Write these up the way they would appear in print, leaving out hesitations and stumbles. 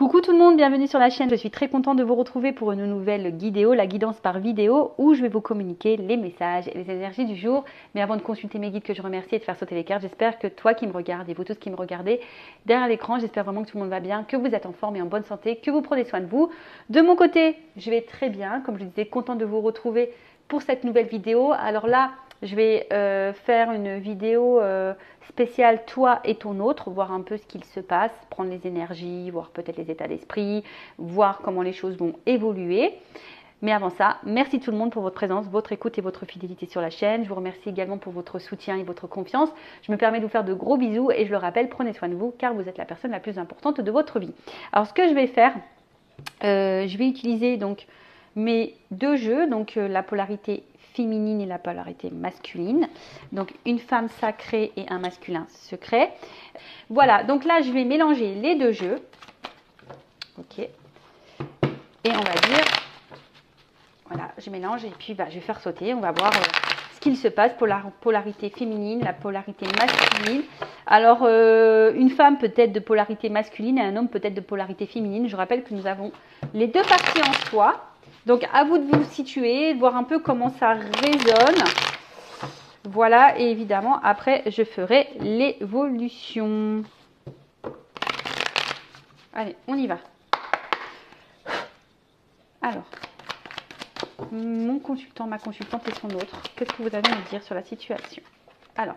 Coucou tout le monde, bienvenue sur la chaîne. Je suis très contente de vous retrouver pour une nouvelle vidéo, la guidance par vidéo, où je vais vous communiquer les messages et les énergies du jour. Mais avant de consulter mes guides que je remercie et de faire sauter les cartes, j'espère que toi qui me regardes et vous tous qui me regardez derrière l'écran, j'espère vraiment que tout le monde va bien, que vous êtes en forme et en bonne santé, que vous prenez soin de vous. De mon côté, je vais très bien, comme je disais, contente de vous retrouver pour cette nouvelle vidéo. Alors là, je vais faire une vidéo spéciale toi et ton autre, voir un peu ce qu'il se passe, prendre les énergies, voir peut-être les états d'esprit, voir comment les choses vont évoluer. Mais avant ça, merci tout le monde pour votre présence, votre écoute et votre fidélité sur la chaîne. Je vous remercie également pour votre soutien et votre confiance. Je me permets de vous faire de gros bisous et je le rappelle, prenez soin de vous car vous êtes la personne la plus importante de votre vie. Alors ce que je vais faire, je vais utiliser donc mes deux jeux, donc la polarité féminine et la polarité masculine, donc une femme sacrée et un masculin secret. Voilà, donc là je vais mélanger les deux jeux, ok, et on va dire, voilà, je mélange et puis je vais faire sauter, on va voir ce qu'il se passe pour la polarité féminine, la polarité masculine. Alors une femme peut-être de polarité masculine et un homme peut-être de polarité féminine. Je rappelle que nous avons les deux parties en soi. Donc, à vous de vous situer, de voir un peu comment ça résonne. Voilà, et évidemment, après, je ferai l'évolution. Allez, on y va. Alors, mon consultant, ma consultante et son autre, qu'est-ce que vous avez à me dire sur la situation? Alors,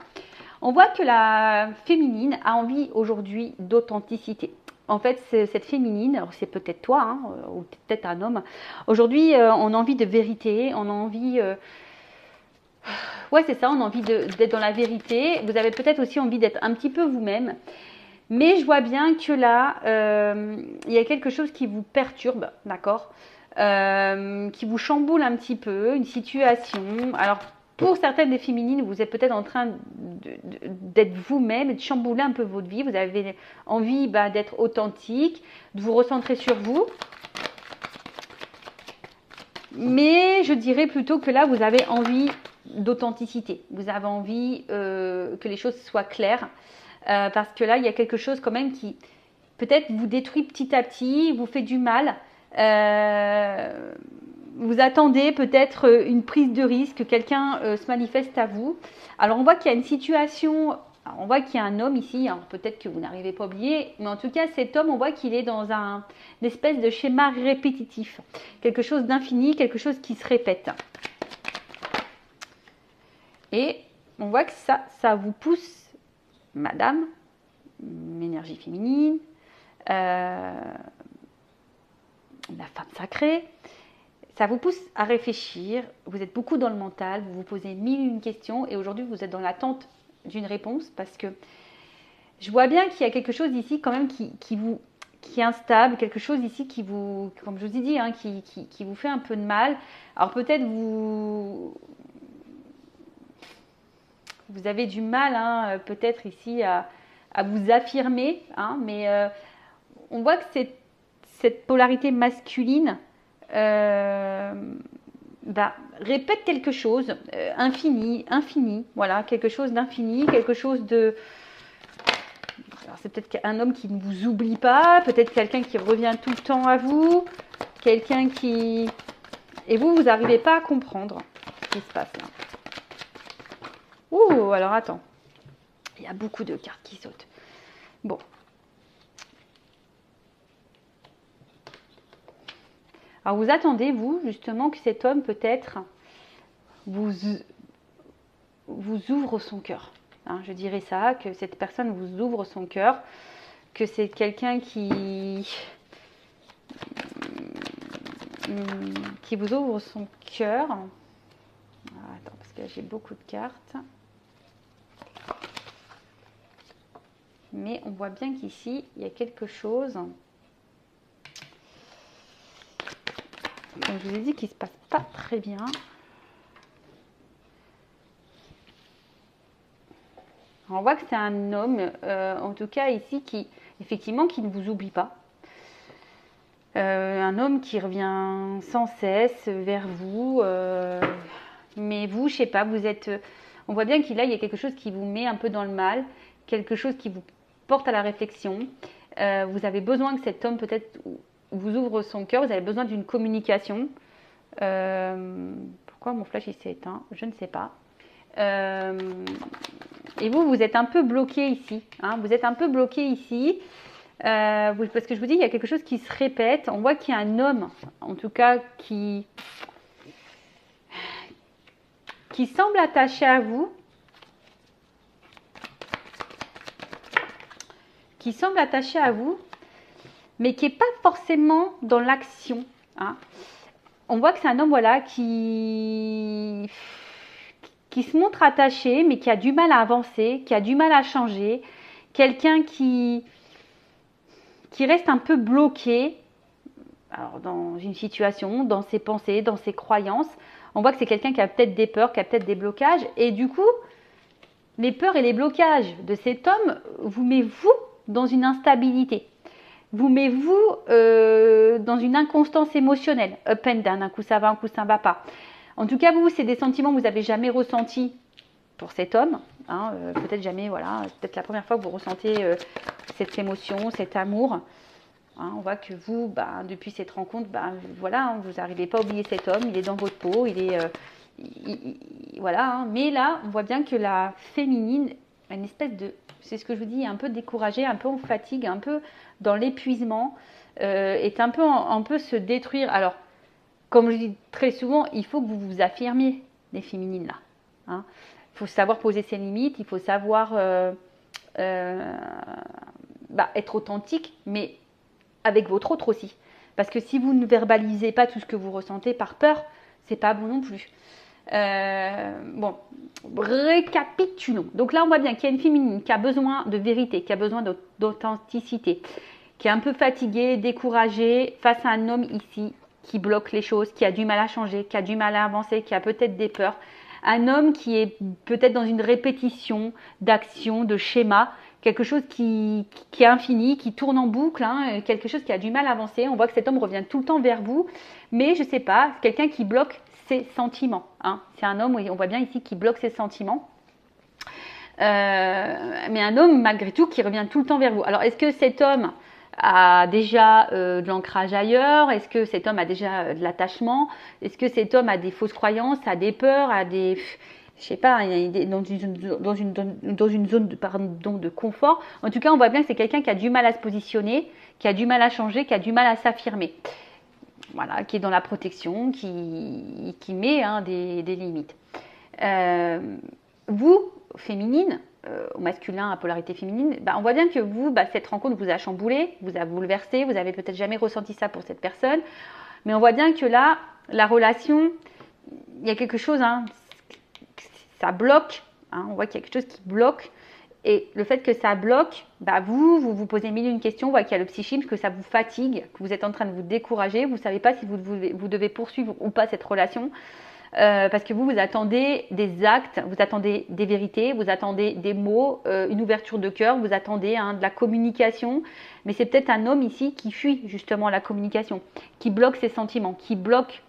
on voit que la féminine a envie aujourd'hui d'authenticité. En fait, cette féminine, c'est peut-être toi, hein, ou peut-être un homme. Aujourd'hui, on a envie de vérité, on a envie... ouais, c'est ça, on a envie d'être dans la vérité. Vous avez peut-être aussi envie d'être un petit peu vous-même. Mais je vois bien que là, il y a quelque chose qui vous perturbe, d'accord, qui vous chamboule un petit peu, une situation. Alors, pour certaines des féminines, vous êtes peut-être en train d'être vous-même et de chambouler un peu votre vie. Vous avez envie d'être authentique, de vous recentrer sur vous. Mais je dirais plutôt que là, vous avez envie d'authenticité. Vous avez envie que les choses soient claires. Parce que là, il y a quelque chose quand même qui peut-être vous détruit petit à petit, vous fait du mal. Vous attendez peut-être une prise de risque, que quelqu'un se manifeste à vous. Alors on voit qu'il y a une situation, on voit qu'il y a un homme ici, alors peut-être que vous n'arrivez pas à oublier, mais en tout cas cet homme, on voit qu'il est dans une espèce de schéma répétitif, quelque chose d'infini, quelque chose qui se répète. Et on voit que ça vous pousse, madame, énergie féminine, la femme sacrée, ça vous pousse à réfléchir, vous êtes beaucoup dans le mental, vous vous posez mille et une questions et aujourd'hui vous êtes dans l'attente d'une réponse parce que je vois bien qu'il y a quelque chose ici quand même qui est instable, quelque chose ici qui vous, comme je vous ai dit, hein, qui vous fait un peu de mal. Alors peut-être vous avez du mal hein, peut-être ici à vous affirmer, hein, mais on voit que cette polarité masculine répète quelque chose, infini, voilà, quelque chose d'infini, quelque chose de... Alors c'est peut-être un homme qui ne vous oublie pas, peut-être quelqu'un qui revient tout le temps à vous, quelqu'un qui... Et vous n'arrivez pas à comprendre ce qui se passe là. Ouh, alors attends, il y a beaucoup de cartes qui sautent. Bon. Alors vous attendez, vous, justement, que cet homme peut-être vous ouvre son cœur. Hein, je dirais ça, que cette personne vous ouvre son cœur, que c'est quelqu'un qui vous ouvre son cœur. Attends, parce que j'ai beaucoup de cartes. Mais on voit bien qu'ici, il y a quelque chose... Comme je vous ai dit, qu'il ne se passe pas très bien. On voit que c'est un homme, en tout cas ici, qui ne vous oublie pas. Un homme qui revient sans cesse vers vous. Mais vous, je sais pas, vous êtes... On voit bien qu'il y a quelque chose qui vous met un peu dans le mal, quelque chose qui vous porte à la réflexion. Vous avez besoin que cet homme peut-être vous ouvre son cœur, vous avez besoin d'une communication. Pourquoi mon flash il s'est éteint? Je ne sais pas. Et vous êtes un peu bloqué ici. Hein, vous êtes un peu bloqué ici. Parce que je vous dis, il y a quelque chose qui se répète. On voit qu'il y a un homme, en tout cas, qui semble attaché à vous. Qui semble attaché à vous, mais qui n'est pas forcément dans l'action. Hein. On voit que c'est un homme, voilà, qui se montre attaché, mais qui a du mal à avancer, qui a du mal à changer. Quelqu'un qui reste un peu bloqué alors, dans une situation, dans ses pensées, dans ses croyances. On voit que c'est quelqu'un qui a peut-être des peurs, qui a peut-être des blocages. Et du coup, les peurs et les blocages de cet homme vous met vous dans une instabilité. Vous met vous dans une inconstance émotionnelle. Up and down, un coup ça va, un coup ça ne va pas. En tout cas, vous, c'est des sentiments que vous n'avez jamais ressentis pour cet homme. Hein, peut-être jamais, voilà, peut-être la première fois que vous ressentez cette émotion, cet amour. Hein, on voit que vous, depuis cette rencontre, voilà, hein, vous n'arrivez pas à oublier cet homme, il est dans votre peau, il est... voilà, hein. Mais là, on voit bien que la féminine, une espèce de... C'est ce que je vous dis, un peu découragée, un peu en fatigue, un peu dans l'épuisement, est un peu se détruire. Alors, comme je dis très souvent, il faut que vous vous affirmiez, les féminines là. Hein. Il faut savoir poser ses limites, il faut savoir être authentique, mais avec votre autre aussi. Parce que si vous ne verbalisez pas tout ce que vous ressentez par peur, c'est pas bon non plus. Bon, récapitulons. Donc là, on voit bien qu'il y a une féminine qui a besoin de vérité, qui a besoin d'authenticité, qui est un peu fatiguée, découragée face à un homme ici qui bloque les choses, qui a du mal à changer, qui a du mal à avancer, qui a peut-être des peurs. Un homme qui est peut-être dans une répétition d'actions, de schémas, quelque chose qui est infini, qui tourne en boucle, hein, quelque chose qui a du mal à avancer. On voit que cet homme revient tout le temps vers vous, mais je ne sais pas, c'est quelqu'un qui bloque ses sentiments. Hein. C'est un homme, on voit bien ici, qui bloque ses sentiments. Mais un homme, malgré tout, qui revient tout le temps vers vous. Alors, est-ce que cet homme a déjà de l'ancrage ailleurs? Est-ce que cet homme a déjà de l'attachement? Est-ce que cet homme a des fausses croyances, a des peurs, a des... Je sais pas, dans une zone de confort. En tout cas, on voit bien que c'est quelqu'un qui a du mal à se positionner, qui a du mal à changer, qui a du mal à s'affirmer. Voilà, qui est dans la protection, qui met des limites. Vous, féminine, au masculin à polarité féminine, on voit bien que vous, cette rencontre vous a chamboulé, vous a bouleversé, vous avez peut-être jamais ressenti ça pour cette personne, mais on voit bien que là, la relation, il y a quelque chose, ça bloque, on voit qu'il y a quelque chose qui bloque, et le fait que ça bloque, vous posez mille et une questions, on voit qu'il y a le psychisme, que ça vous fatigue, que vous êtes en train de vous décourager, vous ne savez pas si vous devez poursuivre ou pas cette relation, parce que vous attendez des actes, vous attendez des vérités, vous attendez des mots, une ouverture de cœur, vous attendez de la communication, mais c'est peut-être un homme ici qui fuit justement la communication, qui bloque ses sentiments, qui bloque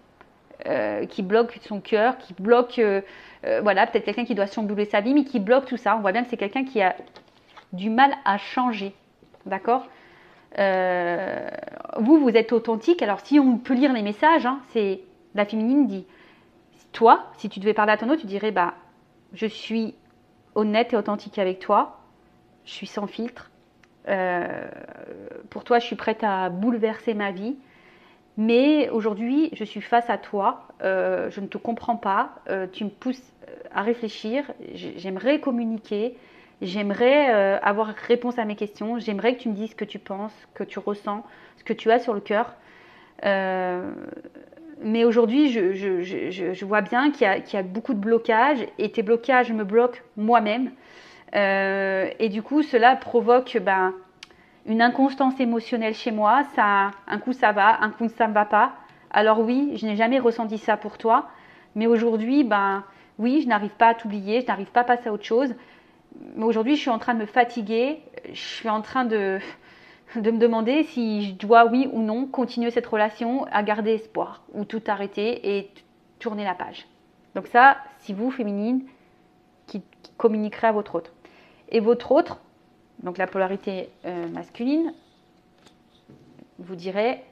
son cœur, qui bloque, peut-être quelqu'un qui doit chambouler sa vie, mais qui bloque tout ça. On voit bien que c'est quelqu'un qui a du mal à changer, d'accord? Vous êtes authentique. Alors, si on peut lire les messages, c'est la féminine dit, toi, si tu devais parler à ton autre, tu dirais, je suis honnête et authentique avec toi, je suis sans filtre. Pour toi, je suis prête à bouleverser ma vie. Mais aujourd'hui, je suis face à toi, je ne te comprends pas, tu me pousses à réfléchir, j'aimerais communiquer, j'aimerais avoir réponse à mes questions, j'aimerais que tu me dises ce que tu penses, ce que tu ressens, ce que tu as sur le cœur. Mais aujourd'hui, je vois bien qu'il y a beaucoup de blocages et tes blocages me bloquent moi-même. Et du coup, cela provoque... une inconstance émotionnelle chez moi, un coup ça va, un coup ça ne va pas. Alors oui, je n'ai jamais ressenti ça pour toi, mais aujourd'hui, oui, je n'arrive pas à t'oublier, je n'arrive pas à passer à autre chose. Mais aujourd'hui, je suis en train de me fatiguer, je suis en train de me demander si je dois, oui ou non, continuer cette relation, à garder espoir, ou tout arrêter et tourner la page. Donc ça, si vous, féminine, qui communiquerez à votre autre. Et votre autre, donc la polarité masculine, vous dirait,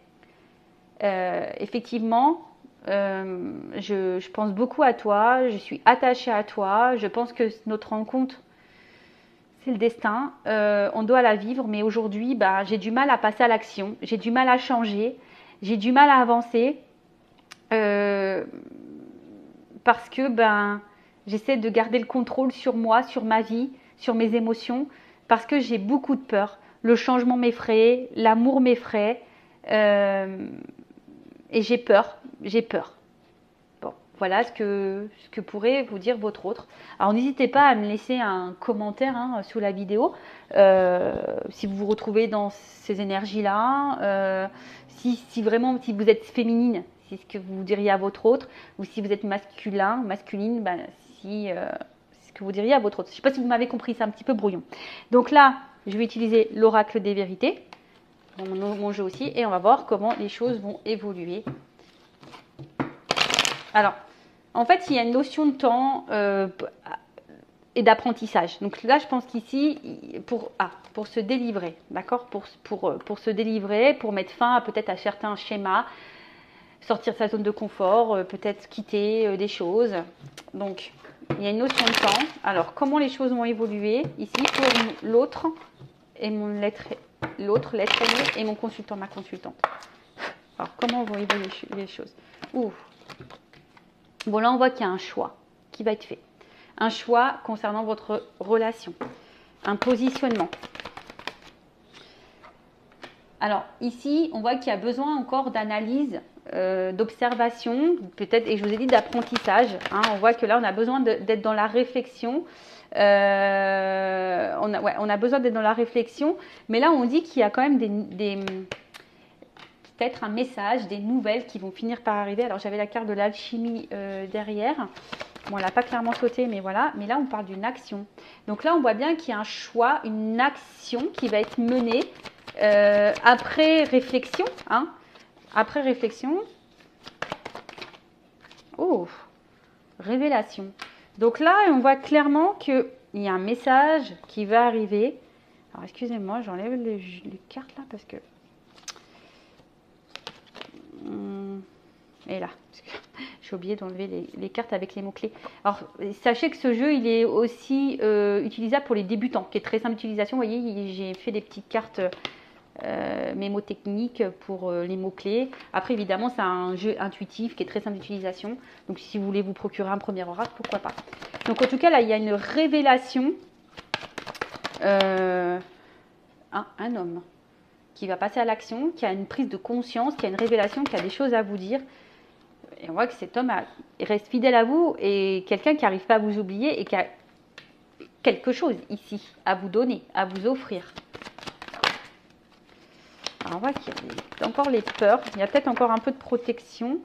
effectivement, je pense beaucoup à toi, je suis attachée à toi, je pense que notre rencontre, c'est le destin, on doit la vivre, mais aujourd'hui, bah, j'ai du mal à passer à l'action, j'ai du mal à changer, j'ai du mal à avancer, parce que ben, j'essaie de garder le contrôle sur moi, sur ma vie, sur mes émotions, parce que j'ai beaucoup de peur. Le changement m'effraie, l'amour m'effraie, et j'ai peur, j'ai peur. Bon, voilà ce que pourrait vous dire votre autre. Alors n'hésitez pas à me laisser un commentaire sous la vidéo, si vous vous retrouvez dans ces énergies-là, si vraiment, si vous êtes féminine, c'est ce que vous diriez à votre autre, ou si vous êtes masculine, ben, c'est ce que vous diriez à votre autre. Je ne sais pas si vous m'avez compris, c'est un petit peu brouillon. Donc là, je vais utiliser l'oracle des vérités, mon jeu aussi, et on va voir comment les choses vont évoluer. Alors, en fait, il y a une notion de temps et d'apprentissage. Donc là, je pense qu'ici, pour se délivrer, d'accord, pour se délivrer, pour mettre fin peut-être à certains schémas, sortir de sa zone de confort, peut-être quitter des choses. Donc, il y a une notion de temps. Alors, comment les choses vont évoluer ici pour l'autre et l'autre, l'être aimé et mon consultant, ma consultante. Alors, comment vont évoluer les choses? Bon, là, on voit qu'il y a un choix qui va être fait. Un choix concernant votre relation. Un positionnement. Alors, ici, on voit qu'il y a besoin encore d'analyse, d'observation, peut-être, et je vous ai dit d'apprentissage. On voit que là, on a besoin d'être dans la réflexion. On a besoin d'être dans la réflexion. Mais là, on dit qu'il y a quand même peut-être un message, des nouvelles qui vont finir par arriver. Alors, j'avais la carte de l'alchimie derrière. Bon, elle n'a pas clairement sauté, mais voilà. Mais là, on parle d'une action. Donc là, on voit bien qu'il y a un choix, une action qui va être menée après réflexion. Après réflexion. Oh, révélation. Donc là, on voit clairement qu'il y a un message qui va arriver. Alors, excusez-moi, j'enlève les cartes là parce que... Et là, j'ai oublié d'enlever les cartes avec les mots-clés. Alors, sachez que ce jeu, il est aussi utilisable pour les débutants, qui est très simple d'utilisation. Vous voyez, j'ai fait des petites cartes mémotechniques pour les mots-clés. Après, évidemment, c'est un jeu intuitif qui est très simple d'utilisation. Donc, si vous voulez vous procurer un premier oracle, pourquoi pas. Donc, en tout cas, là, il y a une révélation. Un homme qui va passer à l'action, qui a une prise de conscience, qui a une révélation, qui a des choses à vous dire. Et on voit que cet homme reste fidèle à vous et quelqu'un qui n'arrive pas à vous oublier et qui a quelque chose ici à vous donner, à vous offrir. Alors on voit qu'il y a encore les peurs, il y a peut-être encore un peu de protection.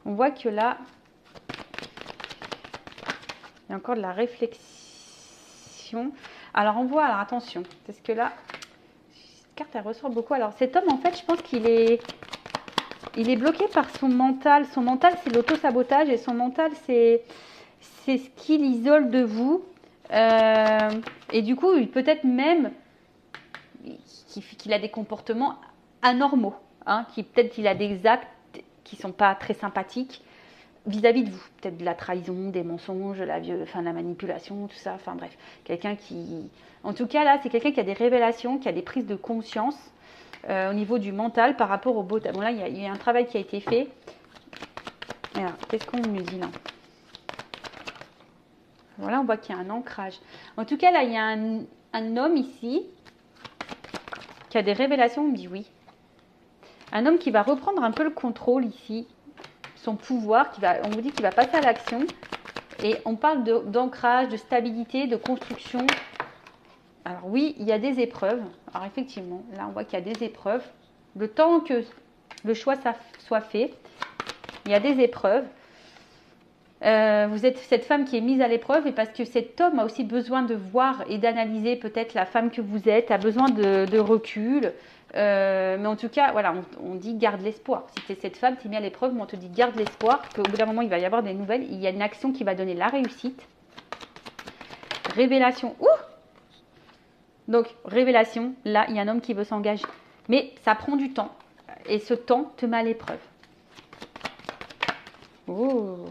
On voit que là, il y a encore de la réflexion. Alors on voit, alors attention, parce que là, cette carte elle ressort beaucoup. Alors cet homme en fait, je pense qu'il est bloqué par son mental. Son mental, c'est l'auto-sabotage et son mental, c'est ce qu'il isole de vous. Et du coup, peut-être même qu'il a des comportements anormaux. Peut-être qu'il a des actes qui ne sont pas très sympathiques vis-à-vis de vous. Peut-être de la trahison, des mensonges, la manipulation, tout ça. Enfin bref, quelqu'un qui... En tout cas, là, c'est quelqu'un qui a des révélations, qui a des prises de conscience au niveau du mental par rapport au beau. Bon là, il y a un travail qui a été fait. Alors, qu'est-ce qu'on nous dit là? Voilà, on voit qu'il y a un ancrage. En tout cas, là, il y a un homme ici qui a des révélations. On me dit oui. Un homme qui va reprendre un peu le contrôle ici, son pouvoir. On vous dit qu'il va passer à l'action. Et on parle d'ancrage, de stabilité, de construction. Alors oui, il y a des épreuves. Alors effectivement, là on voit qu'il y a des épreuves. Le temps que le choix soit fait, il y a des épreuves. Vous êtes cette femme qui est mise à l'épreuve et parce que cet homme a aussi besoin de voir et d'analyser peut-être la femme que vous êtes, a besoin de recul. Mais en tout cas, voilà, on dit garde l'espoir. Si tu es cette femme, tu es mise à l'épreuve, mais on te dit garde l'espoir, qu'au bout d'un moment, il va y avoir des nouvelles. Il y a une action qui va donner la réussite. Révélation. Donc, révélation, là, il y a un homme qui veut s'engager. Mais ça prend du temps. Et ce temps te met à l'épreuve. Oh.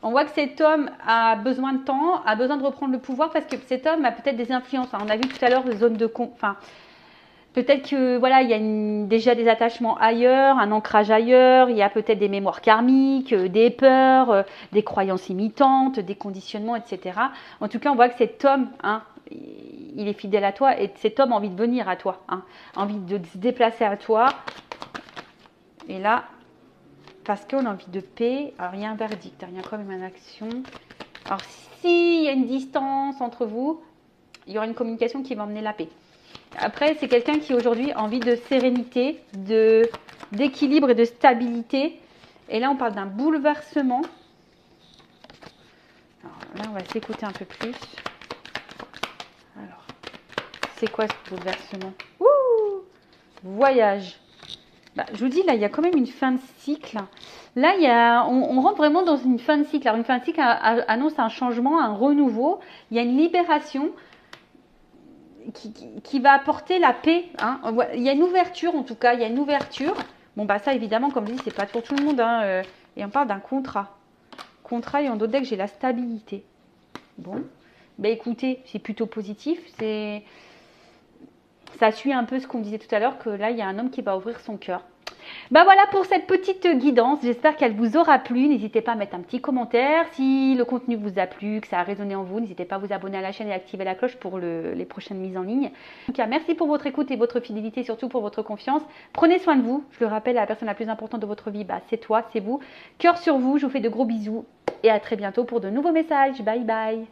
On voit que cet homme a besoin de temps, a besoin de reprendre le pouvoir parce que cet homme a peut-être des influences. On a vu tout à l'heure les zones de... Enfin, peut-être que voilà, il y a déjà des attachements ailleurs, un ancrage ailleurs, il y a peut-être des mémoires karmiques, des peurs, des croyances imitantes, des conditionnements, etc. En tout cas, on voit que cet homme, hein, il est fidèle à toi et cet homme a envie de venir à toi, hein, a envie de se déplacer à toi. Et là, parce qu'on a envie de paix, alors il y a un verdict, il y a quand même une action. Alors s'il y a une distance entre vous, il y aura une communication qui va emmener la paix. Après, c'est quelqu'un qui aujourd'hui a envie de sérénité, d'équilibre et de stabilité. Et là, on parle d'un bouleversement. Alors là, on va s'écouter un peu plus. Alors, c'est quoi ce bouleversement? Ouh, voyage. Bah, je vous dis, là, il y a quand même une fin de cycle. Là, on rentre vraiment dans une fin de cycle. Alors, une fin de cycle annonce un changement, un renouveau. Il y a une libération qui va apporter la paix. Hein. Il y a une ouverture, en tout cas. Il y a une ouverture. Bon, bah ça, évidemment, comme je dis, c'est pas pour tout le monde. Hein. Et on parle d'un contrat. Contrat, et en d'autres decks, j'ai la stabilité. Bon. Bah, écoutez, c'est plutôt positif. Ça suit un peu ce qu'on disait tout à l'heure, que là, il y a un homme qui va ouvrir son cœur. Ben voilà pour cette petite guidance, j'espère qu'elle vous aura plu. N'hésitez pas à mettre un petit commentaire. Si le contenu vous a plu, que ça a résonné en vous, n'hésitez pas à vous abonner à la chaîne et activer la cloche pour les prochaines mises en ligne. En tout cas, merci pour votre écoute et votre fidélité, surtout pour votre confiance. Prenez soin de vous. Je le rappelle, la personne la plus importante de votre vie, bah, c'est toi, c'est vous. Cœur sur vous, je vous fais de gros bisous et à très bientôt pour de nouveaux messages. Bye bye.